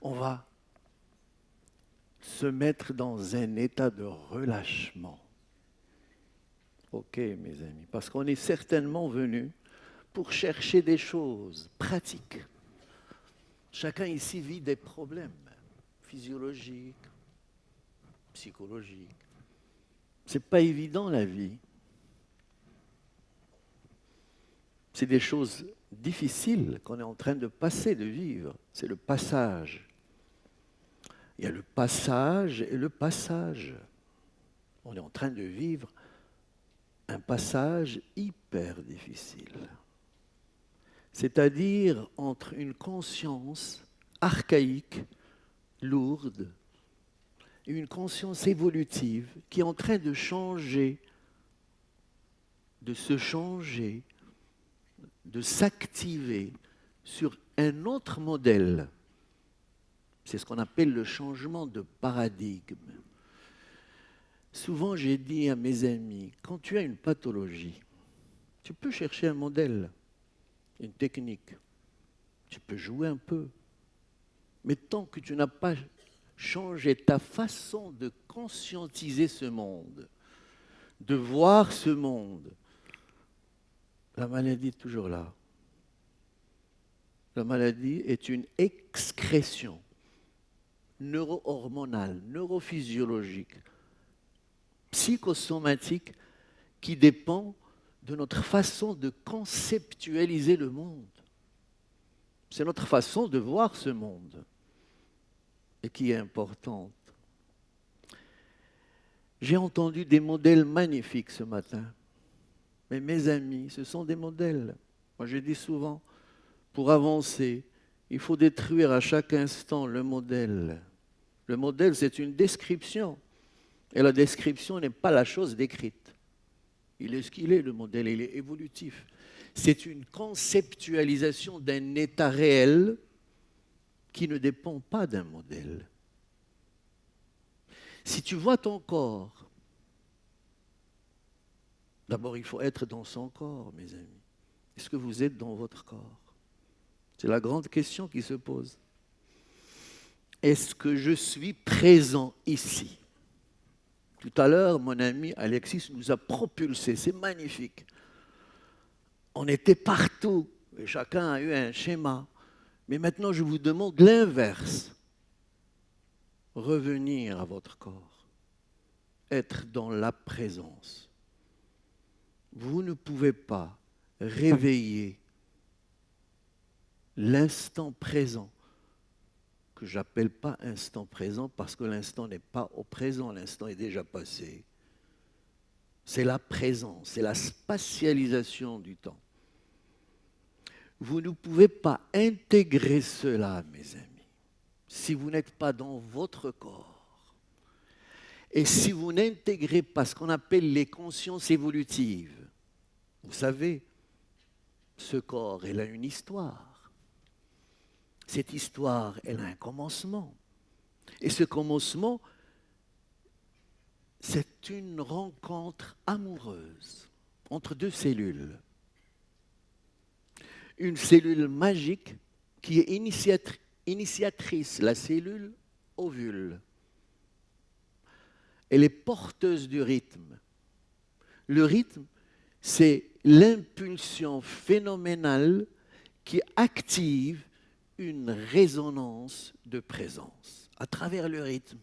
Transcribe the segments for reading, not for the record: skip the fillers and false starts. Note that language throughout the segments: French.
on va se mettre dans un état de relâchement. Ok, mes amis, parce qu'on est certainement venu pour chercher des choses pratiques. Chacun ici vit des problèmes physiologiques, psychologiques. C'est pas évident la vie. C'est des choses difficiles qu'on est en train de passer, de vivre. C'est le passage. Il y a le passage et le passage. On est en train de vivre un passage hyper difficile. C'est-à-dire entre une conscience archaïque, lourde, et une conscience évolutive qui est en train de changer, de se changer, de s'activer sur un autre modèle. C'est ce qu'on appelle le changement de paradigme. Souvent, j'ai dit à mes amis, quand tu as une pathologie, tu peux chercher un modèle, une technique. Tu peux jouer un peu. Mais tant que tu n'as pas changé ta façon de conscientiser ce monde, de voir ce monde, la maladie est toujours là. La maladie est une excrétion neuro-hormonale, neurophysiologique, psychosomatique qui dépend de notre façon de conceptualiser le monde. C'est notre façon de voir ce monde et qui est importante. J'ai entendu des modèles magnifiques ce matin. Mais mes amis, ce sont des modèles. Moi, je dis souvent, pour avancer, il faut détruire à chaque instant le modèle. Le modèle, c'est une description. Et la description n'est pas la chose décrite. Il est ce qu'il est, le modèle, il est évolutif. C'est une conceptualisation d'un état réel qui ne dépend pas d'un modèle. Si tu vois ton corps, d'abord il faut être dans son corps, mes amis. Est-ce que vous êtes dans votre corps? C'est la grande question qui se pose. Est-ce que je suis présent ici? Tout à l'heure, mon ami Alexis nous a propulsés, c'est magnifique. On était partout, et chacun a eu un schéma. Mais maintenant, je vous demande l'inverse. Revenir à votre corps, être dans la présence. Vous ne pouvez pas réveiller l'instant présent, que je n'appelle pas instant présent parce que l'instant n'est pas au présent, l'instant est déjà passé. C'est la présence, c'est la spatialisation du temps. Vous ne pouvez pas intégrer cela, mes amis, si vous n'êtes pas dans votre corps. Et si vous n'intégrez pas ce qu'on appelle les consciences évolutives, vous savez, ce corps, il a une histoire. Cette histoire, elle a un commencement. Et ce commencement, c'est une rencontre amoureuse entre deux cellules. Une cellule magique qui est initiatrice, la cellule ovule. Elle est porteuse du rythme. Le rythme, c'est l'impulsion phénoménale qui active une résonance de présence. À travers le rythme,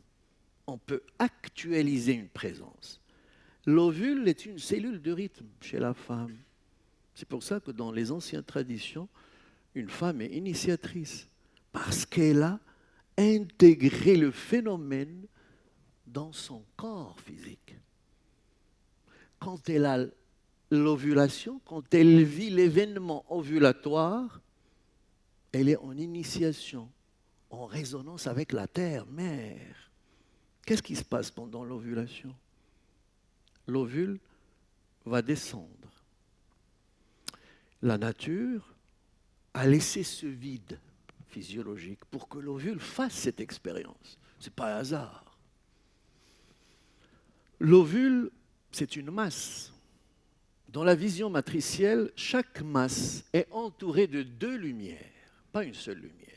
on peut actualiser une présence. L'ovule est une cellule de rythme chez la femme. C'est pour ça que dans les anciennes traditions, une femme est initiatrice, parce qu'elle a intégré le phénomène dans son corps physique. Quand elle a l'ovulation, quand elle vit l'événement ovulatoire, elle est en initiation, en résonance avec la terre mère. Qu'est-ce qui se passe pendant l'ovulation? L'ovule va descendre. La nature a laissé ce vide physiologique pour que l'ovule fasse cette expérience. Ce n'est pas un hasard. L'ovule, c'est une masse. Dans la vision matricielle, chaque masse est entourée de deux lumières, pas une seule lumière.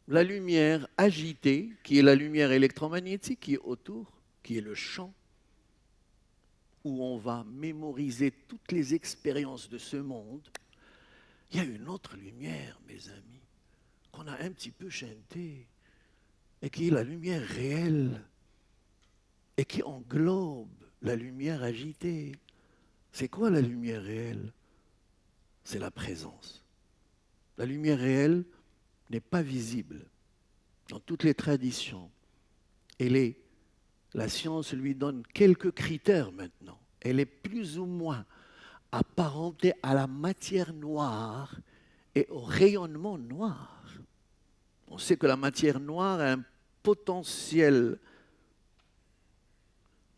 la lumière agitée, qui est la lumière électromagnétique qui est autour, qui est le champ, où on va mémoriser toutes les expériences de ce monde. Il y a une autre lumière, mes amis, qu'on a un petit peu chantée, et qui est la lumière réelle, et qui englobe la lumière agitée. C'est quoi la lumière réelle? C'est la présence. La lumière réelle n'est pas visible dans toutes les traditions. La science lui donne quelques critères maintenant. Elle est plus ou moins apparentée à la matière noire et au rayonnement noir. On sait que la matière noire a un potentiel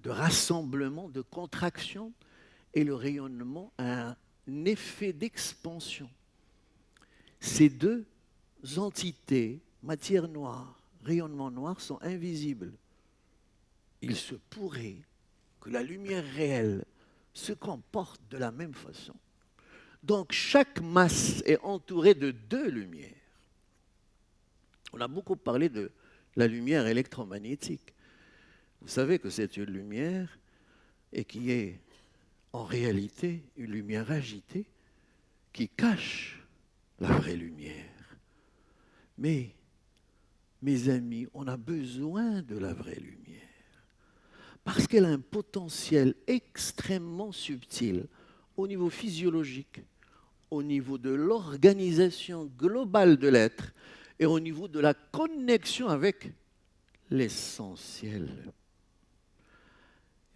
de rassemblement, de contraction, et le rayonnement a un effet d'expansion. Ces deux entités, matière noire, rayonnement noir, sont invisibles. Il se pourrait que la lumière réelle se comporte de la même façon. Donc chaque masse est entourée de deux lumières. On a beaucoup parlé de la lumière électromagnétique. Vous savez que c'est une lumière et qui est en réalité une lumière agitée qui cache la vraie lumière. Mais, mes amis, on a besoin de la vraie lumière parce qu'elle a un potentiel extrêmement subtil au niveau physiologique, au niveau de l'organisation globale de l'être et au niveau de la connexion avec l'essentiel.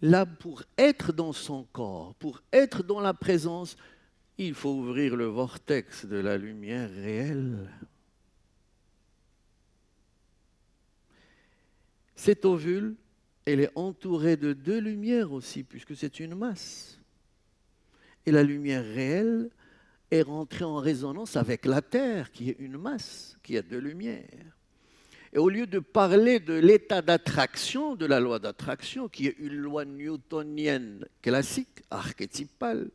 Là, pour être dans son corps, pour être dans la présence, il faut ouvrir le vortex de la lumière réelle. Cet ovule, elle est entourée de deux lumières aussi, puisque c'est une masse. Et la lumière réelle est rentrée en résonance avec la Terre, qui est une masse, qui a deux lumières. Et au lieu de parler de l'état d'attraction, de la loi d'attraction, qui est une loi newtonienne classique, archétypale,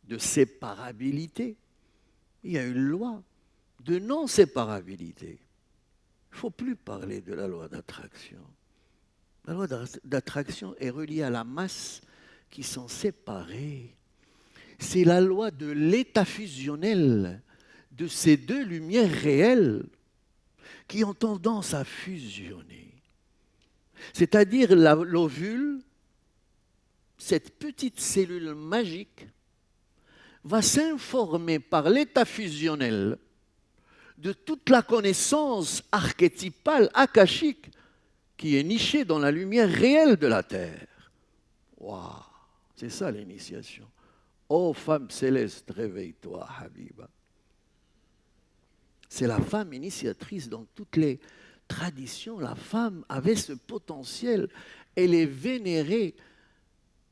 de séparabilité, il y a une loi de non-séparabilité. Il ne faut plus parler de la loi d'attraction. La loi d'attraction est reliée à la masse qui sont séparées. C'est la loi de l'état fusionnel de ces deux lumières réelles qui ont tendance à fusionner. C'est-à-dire l'ovule, cette petite cellule magique, va s'informer par l'état fusionnel de toute la connaissance archétypale, akashique, qui est nichée dans la lumière réelle de la Terre. Waouh, c'est ça l'initiation. Ô femme céleste, réveille-toi, Habiba. C'est la femme initiatrice dans toutes les traditions. La femme avait ce potentiel. Elle est vénérée.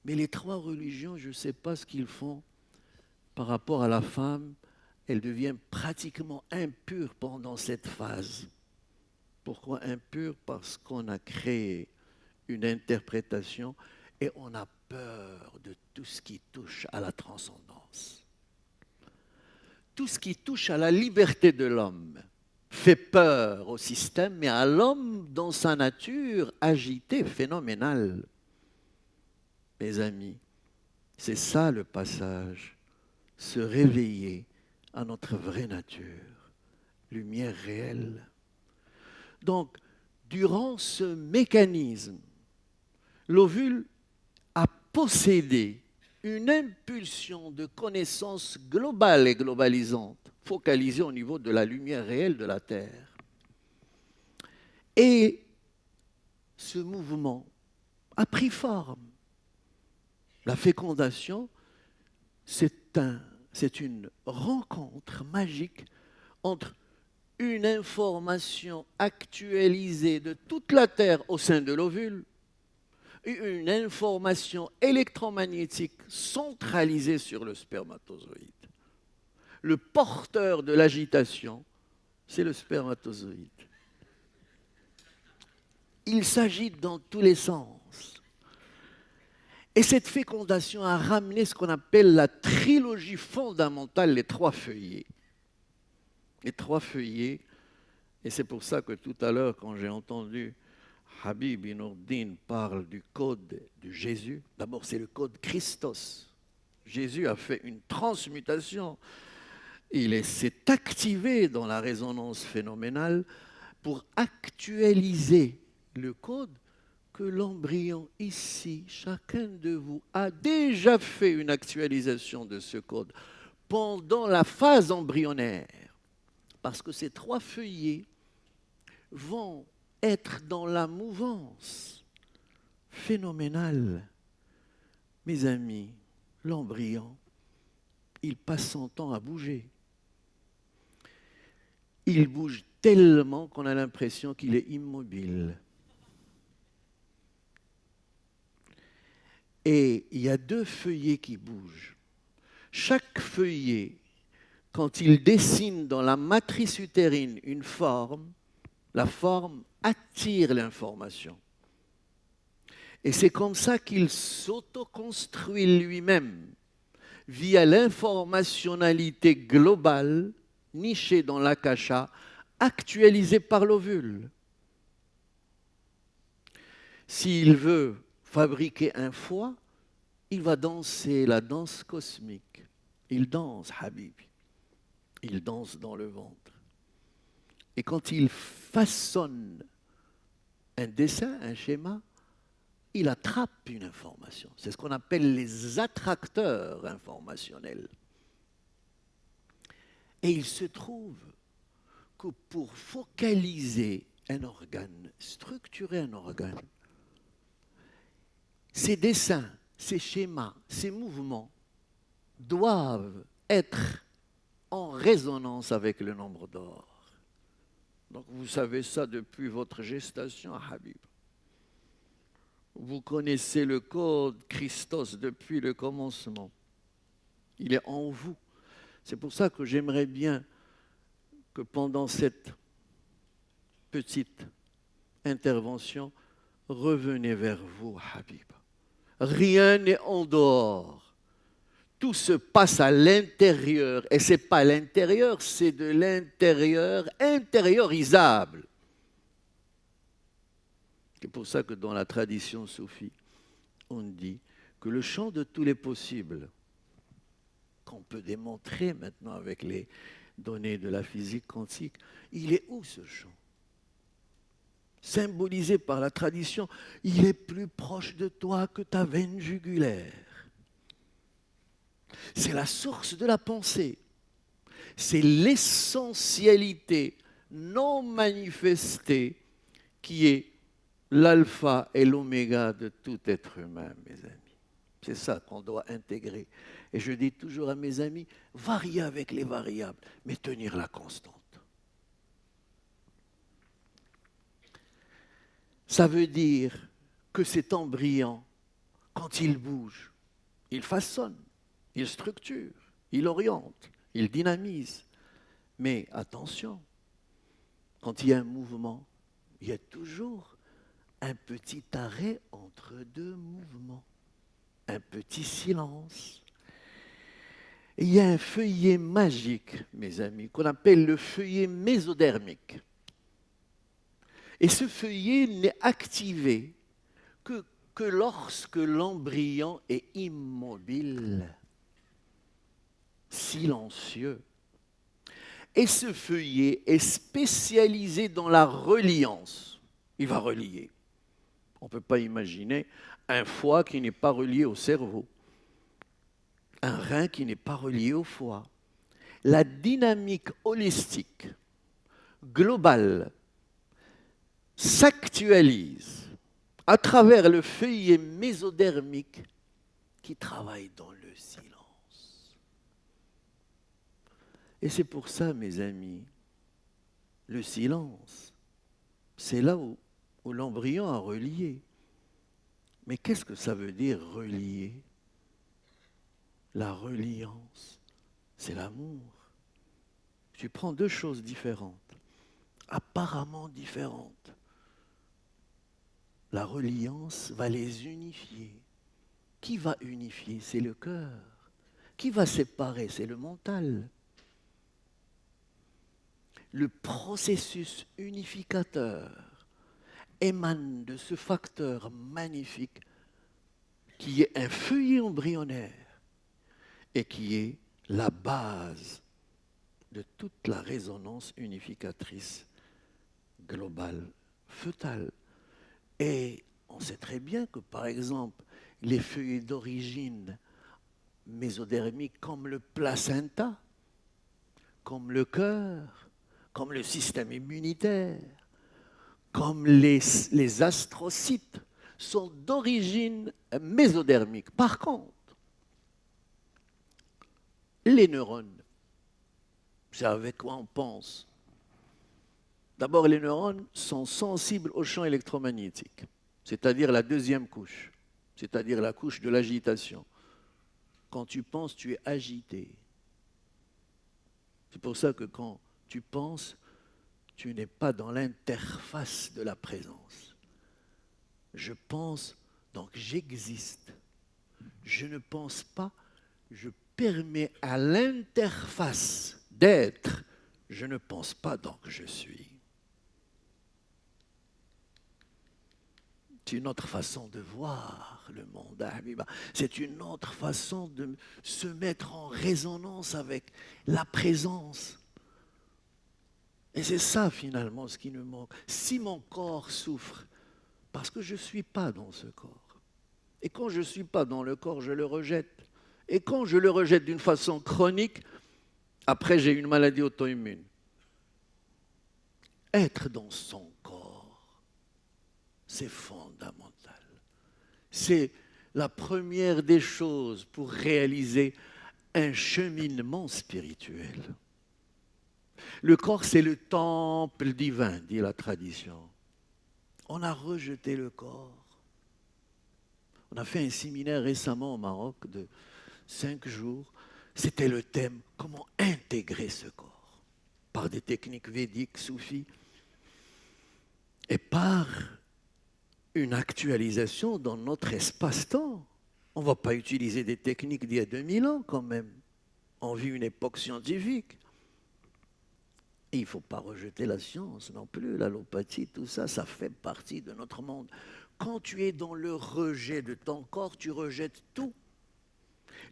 Mais les trois religions, je ne sais pas ce qu'ils font par rapport à la femme. Elle devient pratiquement impure pendant cette phase. Pourquoi impure? Parce qu'on a créé une interprétation et on a peur de tout ce qui touche à la transcendance. Tout ce qui touche à la liberté de l'homme fait peur au système, mais à l'homme dans sa nature agitée, phénoménale. Mes amis, c'est ça le passage, se réveiller à notre vraie nature, lumière réelle. Donc, durant ce mécanisme, l'ovule a possédé une impulsion de connaissance globale et globalisante, focalisée au niveau de la lumière réelle de la Terre. Et ce mouvement a pris forme. La fécondation, c'est une rencontre magique entre une information actualisée de toute la Terre au sein de l'ovule et une information électromagnétique centralisée sur le spermatozoïde. Le porteur de l'agitation, c'est le spermatozoïde. Il s'agite dans tous les sens. Et cette fécondation a ramené ce qu'on appelle la trilogie fondamentale, les trois feuillets. Les trois feuillets Et c'est pour ça que tout à l'heure, quand j'ai entendu Habib Nourdine parle du code de Jésus, d'abord c'est le code Christos. Jésus a fait une transmutation. S'est activé dans la résonance phénoménale pour actualiser le code que l'embryon ici, chacun de vous a déjà fait une actualisation de ce code pendant la phase embryonnaire. Parce que ces 3 feuillets vont être dans la mouvance phénoménale. Mes amis, l'embryon, il passe son temps à bouger. Il bouge tellement qu'on a l'impression qu'il est immobile. Et il y a 2 feuillets qui bougent. Chaque feuillet, quand il dessine dans la matrice utérine une forme, la forme attire l'information. Et c'est comme ça qu'il s'autoconstruit lui-même via l'informationnalité globale nichée dans l'akasha, actualisée par l'ovule. S'il veut fabriquer un foie, il va danser la danse cosmique. Il danse, Habib. Il danse dans le ventre. Et quand il façonne un dessin, un schéma, il attrape une information. C'est ce qu'on appelle les attracteurs informationnels. Et il se trouve que pour focaliser un organe, structurer un organe, ces dessins, ces schémas, ces mouvements doivent être en résonance avec le nombre d'or. Donc vous savez ça depuis votre gestation, Habib. Vous connaissez le code Christos depuis le commencement. Il est en vous. C'est pour ça que j'aimerais bien que pendant cette petite intervention, revenez vers vous, Habib. Rien n'est en dehors. Tout se passe à l'intérieur. Et ce n'est pas l'intérieur, c'est de l'intérieur intériorisable. C'est pour ça que dans la tradition soufie, on dit que le champ de tous les possibles, qu'on peut démontrer maintenant avec les données de la physique quantique, il est où ce champ? Symbolisé par la tradition, il est plus proche de toi que ta veine jugulaire. C'est la source de la pensée. C'est l'essentialité non manifestée qui est l'alpha et l'oméga de tout être humain, mes amis. C'est ça qu'on doit intégrer. Et je dis toujours à mes amis, varier avec les variables, mais tenir la constante. Ça veut dire que cet embryon, quand il bouge, il façonne, il structure, il oriente, il dynamise. Mais attention, quand il y a un mouvement, il y a toujours un petit arrêt entre 2 mouvements, un petit silence. Et il y a un feuillet magique, mes amis, qu'on appelle le feuillet mésodermique. Et ce feuillet n'est activé que lorsque l'embryon est immobile, silencieux. Et ce feuillet est spécialisé dans la reliance. Il va relier. On ne peut pas imaginer un foie qui n'est pas relié au cerveau, un rein qui n'est pas relié au foie. La dynamique holistique, globale, s'actualise à travers le feuillet mésodermique qui travaille dans le silence. Et c'est pour ça, mes amis, le silence, c'est là où l'embryon a relié. Mais qu'est-ce que ça veut dire relier? La reliance, c'est l'amour. Tu prends 2 choses différentes, apparemment différentes. La reliance va les unifier. Qui va unifier? C'est le cœur. Qui va séparer? C'est le mental. le processus unificateur émane de ce facteur magnifique qui est un feuillet embryonnaire et qui est la base de toute la résonance unificatrice globale, fœtale. Et on sait très bien que, par exemple, les feuillets d'origine mésodermique comme le placenta, comme le cœur, comme le système immunitaire, comme les astrocytes, sont d'origine mésodermique. Par contre, les neurones, c'est avec quoi on pense. D'abord, les neurones sont sensibles au champ électromagnétique, c'est-à-dire la deuxième couche, c'est-à-dire la couche de l'agitation. Quand tu penses, tu es agité. C'est pour ça que quand tu penses, tu n'es pas dans l'interface de la présence. Je pense, donc j'existe. Je ne pense pas, je permets à l'interface d'être. Je ne pense pas, donc je suis. C'est une autre façon de voir le monde, Habiba. C'est une autre façon de se mettre en résonance avec la présence. Et c'est ça finalement ce qui nous manque. Si mon corps souffre, parce que je ne suis pas dans ce corps. Et quand je ne suis pas dans le corps, je le rejette. Et quand je le rejette d'une façon chronique, après j'ai une maladie auto-immune. Être dans son corps, c'est fondamental. C'est la première des choses pour réaliser un cheminement spirituel. Le corps, c'est le temple divin, dit la tradition. On a rejeté le corps. On a fait un séminaire récemment au Maroc de 5 jours. C'était le thème « Comment intégrer ce corps ?» par des techniques védiques, soufis, et par une actualisation dans notre espace-temps. On ne va pas utiliser des techniques d'il y a 2000 ans quand même. On vit une époque scientifique. Et il ne faut pas rejeter la science non plus, l'allopathie, tout ça, ça fait partie de notre monde. Quand tu es dans le rejet de ton corps, tu rejettes tout.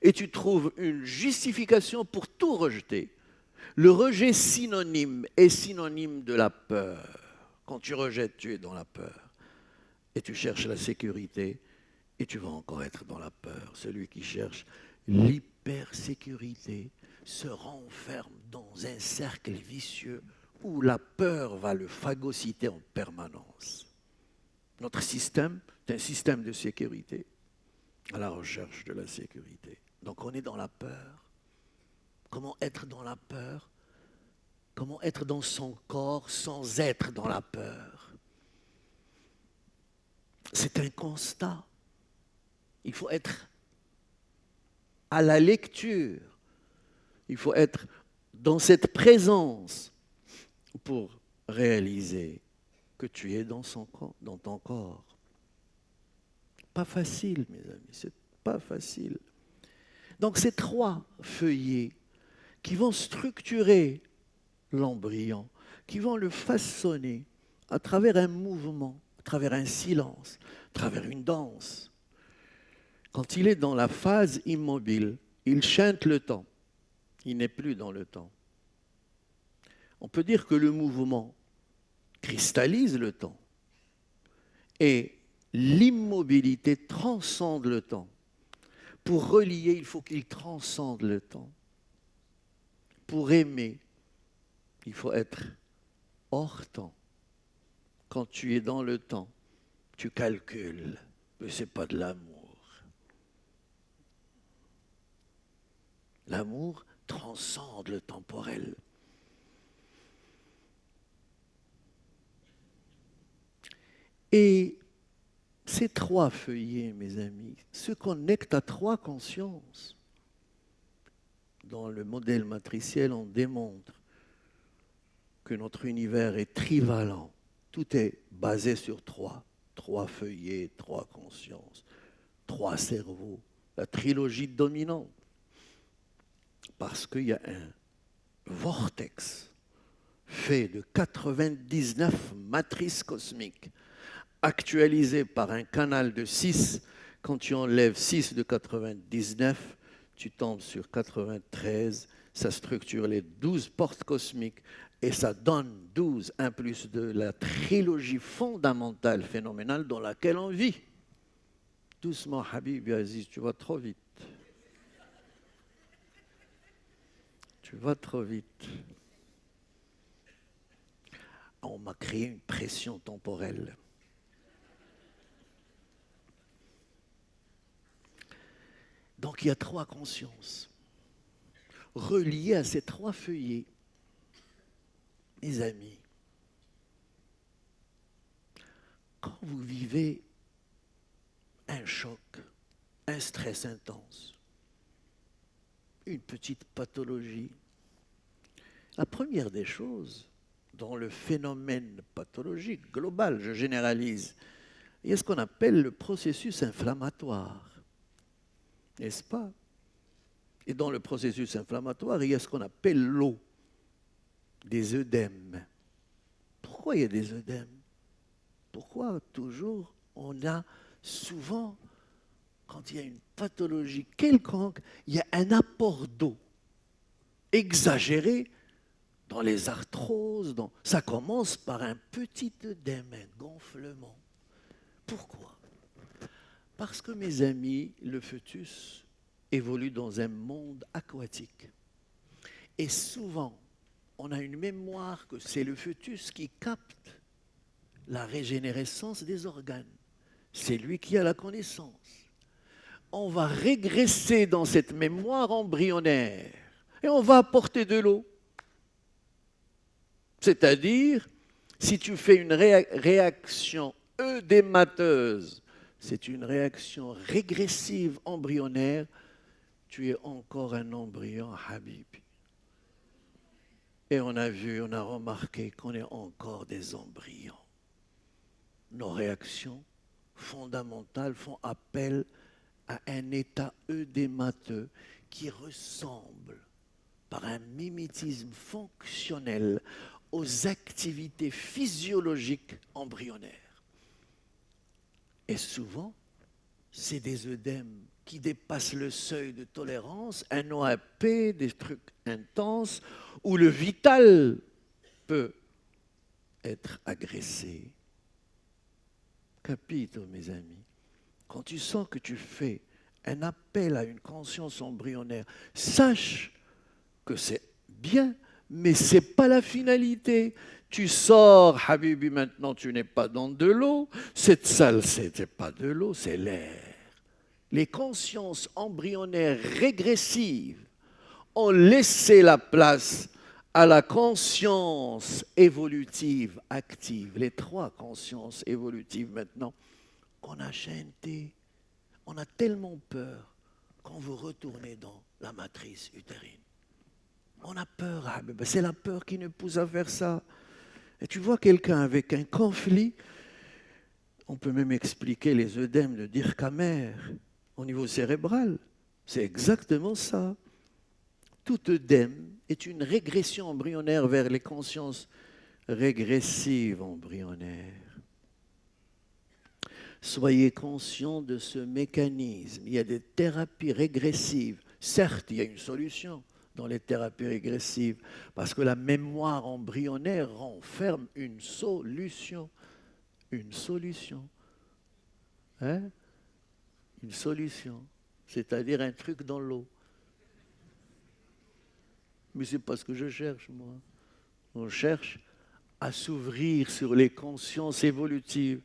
Et tu trouves une justification pour tout rejeter. Le rejet est synonyme de la peur. Quand tu rejettes, tu es dans la peur. Et tu cherches la sécurité, et tu vas encore être dans la peur. Celui qui cherche l'hypersécurité se renferme dans un cercle vicieux où la peur va le phagocyter en permanence. Notre système est un système de sécurité, à la recherche de la sécurité. Donc on est dans la peur. Comment être dans la peur? Comment être dans son corps sans être dans la peur? C'est un constat. Il faut être à la lecture. Il faut être dans cette présence pour réaliser que tu es dans ton corps. Pas facile, mes amis, c'est pas facile. Donc ces 3 feuillets qui vont structurer l'embryon, qui vont le façonner à travers un mouvement, à travers un silence, à travers une danse. Quand il est dans la phase immobile, il chante le temps. Il n'est plus dans le temps. On peut dire que le mouvement cristallise le temps et l'immobilité transcende le temps. Pour relier, il faut qu'il transcende le temps. Pour aimer, il faut être hors temps. Quand tu es dans le temps, tu calcules, mais ce n'est pas de l'amour. L'amour transcende le temporel. Et ces 3 feuillets, mes amis, se connectent à 3 consciences. Dans le modèle matriciel, on démontre que notre univers est trivalent. Tout est basé sur 3. 3 feuillets, 3 consciences, 3 cerveaux. La trilogie dominante. Parce qu'il y a un vortex, fait de 99 matrices cosmiques actualisées par un canal de 6. Quand tu enlèves 6 de 99, tu tombes sur 93. Ça structure les 12 portes cosmiques et ça donne 12, 1 plus 2, la trilogie fondamentale phénoménale dans laquelle on vit. Doucement, Habib Aziz, tu vas trop vite. Tu vas trop vite. On m'a créé une pression temporelle. Donc il y a 3 consciences reliées à ces 3 feuillets. Mes amis, quand vous vivez un choc, un stress intense, une petite pathologie, la première des choses, dans le phénomène pathologique global, je généralise, il y a ce qu'on appelle le processus inflammatoire, n'est-ce pas? Et dans le processus inflammatoire, il y a ce qu'on appelle l'eau, des œdèmes. Pourquoi il y a des œdèmes? Pourquoi toujours on a souvent, quand il y a une pathologie quelconque, il y a un apport d'eau exagéré dans les arthroses. Ça commence par un petit œdème, un gonflement. Pourquoi? Parce que, mes amis, le fœtus évolue dans un monde aquatique. Et souvent, on a une mémoire que c'est le fœtus qui capte la régénérescence des organes. C'est lui qui a la connaissance. On va régresser dans cette mémoire embryonnaire et on va apporter de l'eau. C'est-à-dire, si tu fais une réaction œdémateuse, c'est une réaction régressive embryonnaire, tu es encore un embryon, Habib. Et on a vu, on a remarqué qu'on est encore des embryons. Nos réactions fondamentales font appel à un état œdémateux qui ressemble, par un mimétisme fonctionnel, aux activités physiologiques embryonnaires. Et souvent, c'est des œdèmes qui dépassent le seuil de tolérance, un OAP, des trucs intenses, où le vital peut être agressé. Capito, mes amis, quand tu sens que tu fais un appel à une conscience embryonnaire, sache que c'est bien, mais ce n'est pas la finalité. Tu sors, Habibi, maintenant tu n'es pas dans de l'eau. Cette salle, ce n'était pas de l'eau, c'est l'air. Les consciences embryonnaires régressives ont laissé la place à la conscience évolutive active. Les 3 consciences évolutives maintenant qu'on a chanté. On a tellement peur quand vous retournez dans la matrice utérine. On a peur, c'est la peur qui nous pousse à faire ça. Et tu vois quelqu'un avec un conflit, on peut même expliquer les œdèmes de Dirkhamer au niveau cérébral. C'est exactement ça. Tout œdème est une régression embryonnaire vers les consciences régressives embryonnaires. Soyez conscients de ce mécanisme. Il y a des thérapies régressives. Certes, il y a une solution dans les thérapies régressives, parce que la mémoire embryonnaire renferme une solution. Une solution. Hein? Une solution. C'est-à-dire un truc dans l'eau. Mais ce n'est pas ce que je cherche, moi. On cherche à s'ouvrir sur les consciences évolutives.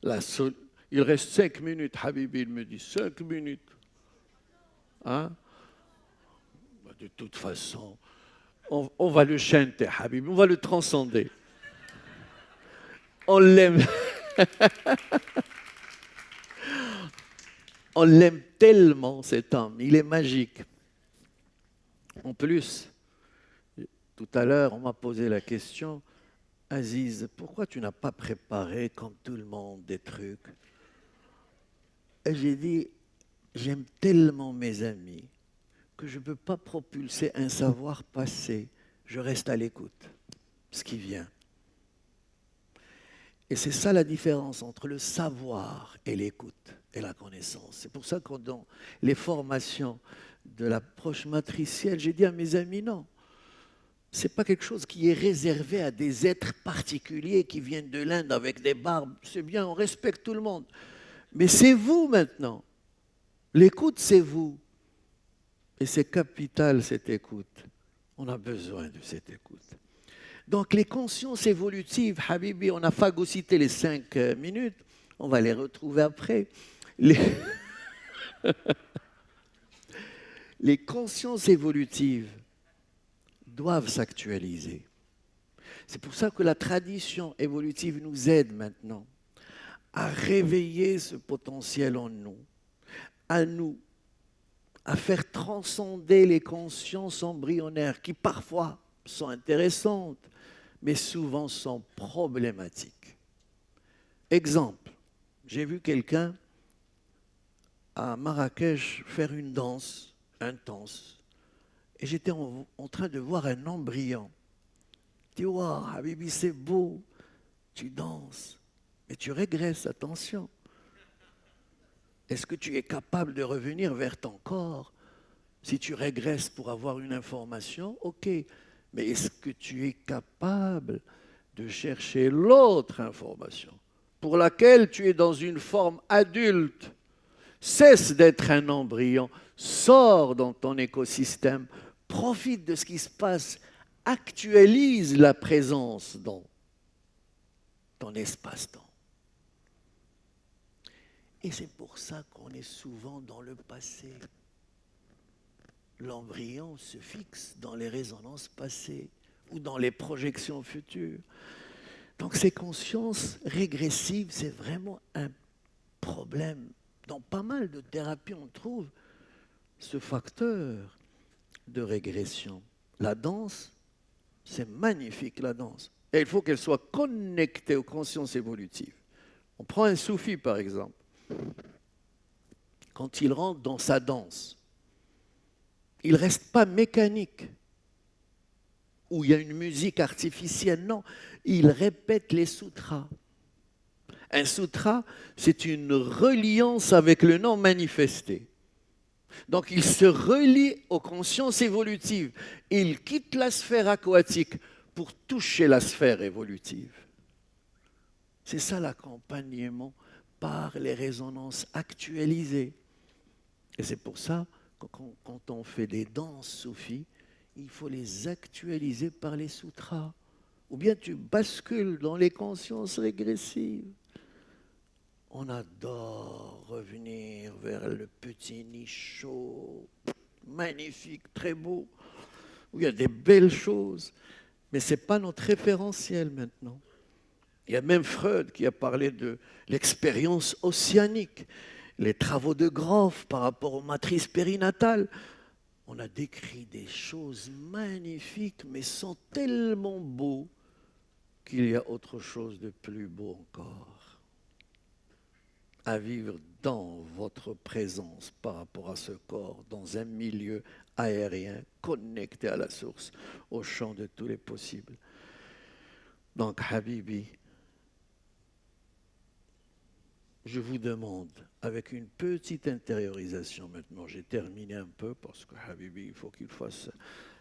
Il reste 5 minutes, Habibi, il me dit 5 minutes. Hein? De toute façon, on va le chanter, Habibi, on va le transcender. On l'aime. On l'aime tellement, cet homme. Il est magique. En plus, tout à l'heure, on m'a posé la question, Aziz, pourquoi tu n'as pas préparé, comme tout le monde, des trucs? Et j'ai dit, j'aime tellement mes amis que je ne peux pas propulser un savoir passé. Je reste à l'écoute. ce qui vient. Et c'est ça la différence entre le savoir et l'écoute et la connaissance. C'est pour ça que dans les formations de l'approche matricielle, j'ai dit à mes amis, non, ce n'est pas quelque chose qui est réservé à des êtres particuliers qui viennent de l'Inde avec des barbes. C'est bien, on respecte tout le monde. Mais c'est vous maintenant. L'écoute, c'est vous. Et c'est capital, cette écoute. On a besoin de cette écoute. Donc les consciences évolutives, Habibi, on a phagocyté les 5 minutes, on va les retrouver après. Les consciences évolutives doivent s'actualiser. C'est pour ça que la tradition évolutive nous aide maintenant à réveiller ce potentiel en nous, à faire transcender les consciences embryonnaires qui parfois sont intéressantes, mais souvent sont problématiques. Exemple, j'ai vu quelqu'un à Marrakech faire une danse intense et j'étais en train de voir un embryon. Je dis, waouh, Habibi, c'est beau, tu danses, mais tu régresses, attention. Est-ce que tu es capable de revenir vers ton corps? Si tu régresses pour avoir une information, ok. Mais est-ce que tu es capable de chercher l'autre information pour laquelle tu es dans une forme adulte? Cesse d'être un embryon, sors dans ton écosystème, profite de ce qui se passe, actualise la présence dans ton espace-temps. Et c'est pour ça qu'on est souvent dans le passé. L'embryon se fixe dans les résonances passées ou dans les projections futures. Donc ces consciences régressives, c'est vraiment un problème. Dans pas mal de thérapies, on trouve ce facteur de régression. La danse, c'est magnifique la danse. Et il faut qu'elle soit connectée aux consciences évolutives. On prend un soufi par exemple. Quand il rentre dans sa danse, il ne reste pas mécanique, où il y a une musique artificielle, non, il répète les sutras. Un sutra, c'est une reliance avec le non manifesté. Donc il se relie aux consciences évolutives. Il quitte la sphère aquatique pour toucher la sphère évolutive. C'est ça l'accompagnement par les résonances actualisées. Et c'est pour ça quand on fait des danses soufis, il faut les actualiser par les sutras. Ou bien tu bascules dans les consciences régressives. On adore revenir vers le petit nid chaud, magnifique, très beau, où il y a des belles choses. Mais ce n'est pas notre référentiel maintenant. Il y a même Freud qui a parlé de l'expérience océanique, les travaux de Groff par rapport aux matrices périnatales. On a décrit des choses magnifiques, mais sont tellement beaux qu'il y a autre chose de plus beau encore. À vivre dans votre présence par rapport à ce corps, dans un milieu aérien, connecté à la source, au champ de tous les possibles. Donc, Habibi, je vous demande, avec une petite intériorisation maintenant, j'ai terminé un peu parce que Habibi, il faut qu'il fasse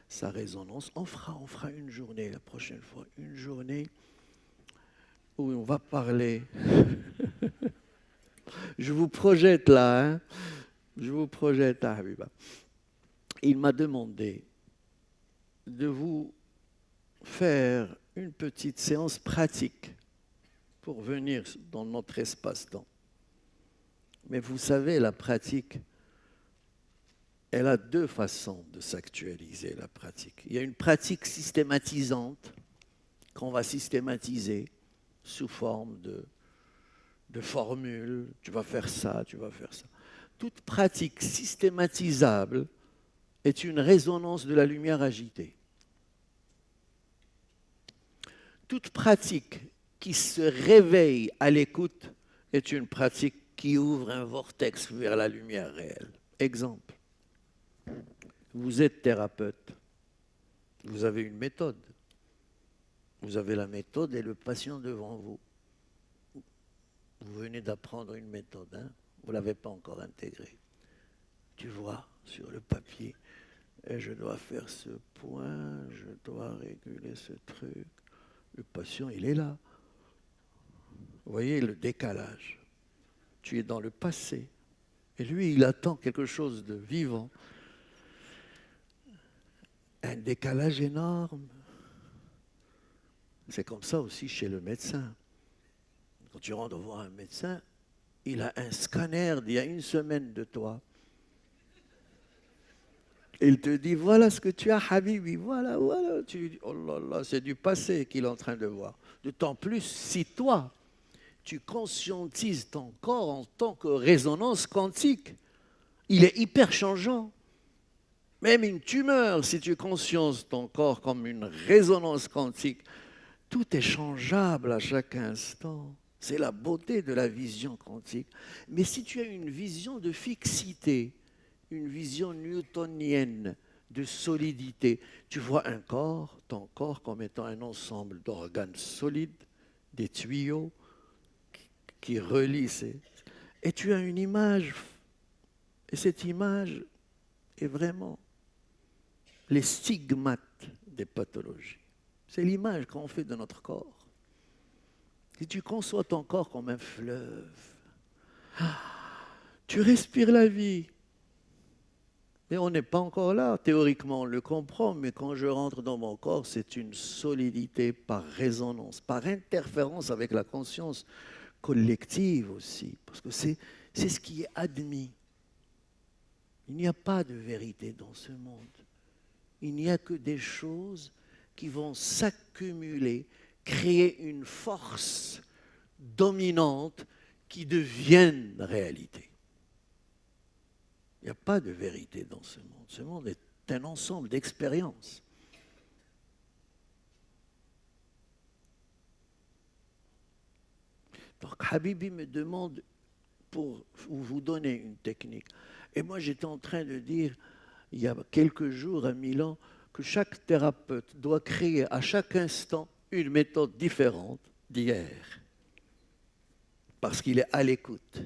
sa résonance. On fera une journée la prochaine fois, une journée où on va parler. Je vous projette là, hein? Je vous projette à Habiba. Il m'a demandé de vous faire une petite séance pratique pour venir dans notre espace-temps. Mais vous savez, la pratique, elle a deux façons de s'actualiser, la pratique. Il y a une pratique systématisante qu'on va systématiser sous forme de formules. Tu vas faire ça, tu vas faire ça. Toute pratique systématisable est une résonance de la lumière agitée. Toute pratique qui se réveille à l'écoute est une pratique qui ouvre un vortex vers la lumière réelle. Exemple, vous êtes thérapeute, vous avez une méthode. Vous avez la méthode et le patient devant vous. Vous venez d'apprendre une méthode, hein? Vous ne l'avez pas encore intégrée. Tu vois sur le papier, et je dois faire ce point, je dois réguler ce truc. Le patient, il est là. Vous voyez le décalage. Tu es dans le passé. Et lui, il attend quelque chose de vivant. Un décalage énorme. C'est comme ça aussi chez le médecin. Quand tu rentres voir un médecin, il a un scanner d'il y a une semaine de toi. Il te dit, voilà ce que tu as, Habibi, voilà. Tu dis, oh là là, c'est du passé qu'il est en train de voir. D'autant plus si toi, tu conscientises ton corps en tant que résonance quantique. Il est hyper changeant. Même une tumeur, si tu consciences ton corps comme une résonance quantique, tout est changeable à chaque instant. C'est la beauté de la vision quantique. Mais si tu as une vision de fixité, une vision newtonienne de solidité, tu vois un corps, ton corps comme étant un ensemble d'organes solides, des tuyaux qui relient ces... Et tu as une image, et cette image est vraiment les stigmates des pathologies. C'est l'image qu'on fait de notre corps. Si tu conçois ton corps comme un fleuve, tu respires la vie. Mais on n'est pas encore là. Théoriquement, on le comprend, mais quand je rentre dans mon corps, c'est une solidité par résonance, par interférence avec la conscience collective aussi. Parce que c'est ce qui est admis. Il n'y a pas de vérité dans ce monde. Il n'y a que des choses qui vont s'accumuler, créer une force dominante qui devienne réalité. Il n'y a pas de vérité dans ce monde. Ce monde est un ensemble d'expériences. Donc Habibi me demande pour vous donner une technique. Et moi j'étais en train de dire, il y a quelques jours à Milan, que chaque thérapeute doit créer à chaque instant une méthode différente d'hier. Parce qu'il est à l'écoute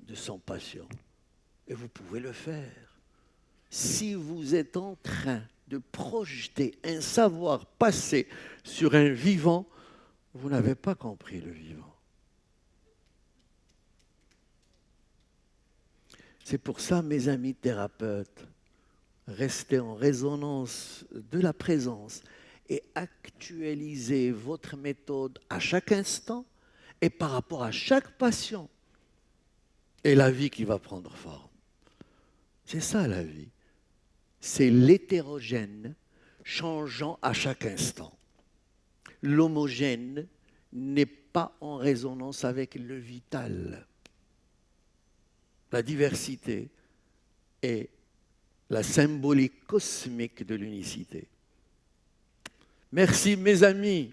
de son patient. Et vous pouvez le faire. Si vous êtes en train de projeter un savoir passé sur un vivant, vous n'avez pas compris le vivant. C'est pour ça, mes amis thérapeutes, restez en résonance de la présence et actualisez votre méthode à chaque instant et par rapport à chaque patient. Et la vie qui va prendre forme. C'est ça la vie. C'est l'hétérogène changeant à chaque instant. L'homogène n'est pas en résonance avec le vital. La diversité est la symbolique cosmique de l'unicité. Merci mes amis.